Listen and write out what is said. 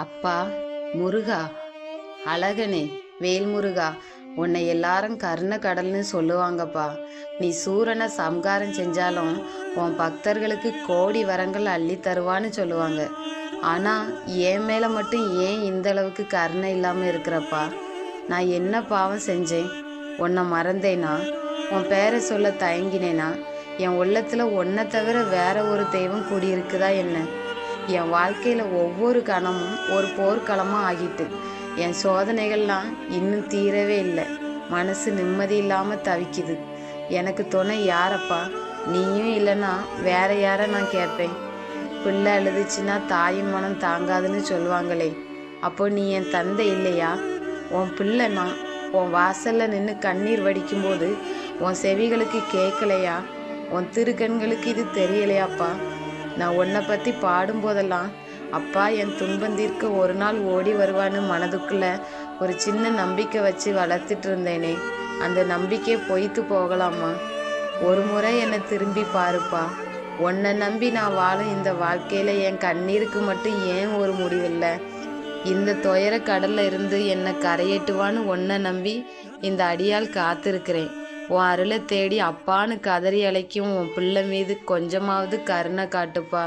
அப்பா முருகா, அழகனே, வேல்முருகா, உன்னை எல்லாரும் கர்ண கடல்னு சொல்லுவாங்கப்பா. நீ சூரனை சம்காரம் செஞ்சாலும் உன் பக்தர்களுக்கு கோடி வரங்கள் அள்ளி தருவான்னு சொல்லுவாங்க. ஆனா என் மேல மட்டும் ஏன் இந்த அளவுக்கு கருணை இல்லாம இருக்கிறப்பா? நான் என்ன பாவம் செஞ்சேன்? உன்னை மறந்தேனா? உன் பேரை சொல்ல தயங்கினேனா? என் உள்ளத்துல உன்னை தவிர வேற ஒரு தெய்வம் குடியிருக்குதா என்ன? என் வாழ்க்கையில் ஒவ்வொரு கணமும் ஒரு போர்க்களமாக ஆகிட்டு. என் சோதனைகள்லாம் இன்னும் தீரவே இல்லை. மனசு நிம்மதி இல்லாமல் தவிக்குது. எனக்கு துணை யாரப்பா? நீயும் இல்லைன்னா வேற யாரை நான் கேட்பேன்? பிள்ளை அழுதுச்சுன்னா தாயின் மனம் தாங்காதுன்னு சொல்லுவாங்களே, அப்போ நீ என் தந்தை இல்லையா? உன் பிள்ளை நான். உன் வாசல்ல நின்று கண்ணீர் வடிக்கும்போது உன் செவிகளுக்கு கேட்கலையா? உன் திருக்கண்களுக்கு இது தெரியலையாப்பா? நான் உன்னை பற்றி பாடும்போதெல்லாம் அப்பா என் துன்பம் தீர்க்க ஒரு நாள் ஓடி வருவான்னு மனதுக்குள்ள ஒரு சின்ன நம்பிக்கை வச்சு வளர்த்துட்டு இருந்தேனே, அந்த நம்பிக்கையை பொய்த்து போகலாமா? ஒரு முறை என்னை திரும்பி பாருப்பா. உன்னை நம்பி நான் வாழும் இந்த வாழ்க்கையில் என் கண்ணீருக்கு மட்டும் ஏன் ஒரு முடிவில்லை? இந்த துயர கடல்ல இருந்து என்னை கரையேட்டுவான்னு உன்னை நம்பி இந்த அடியால் காத்திருக்கிறேன். உன் அருளை தேடி அப்பான்னு கதறி அழைக்கும் உன் பிள்ளை மீது கொஞ்சமாவது கருணை காட்டுப்பா.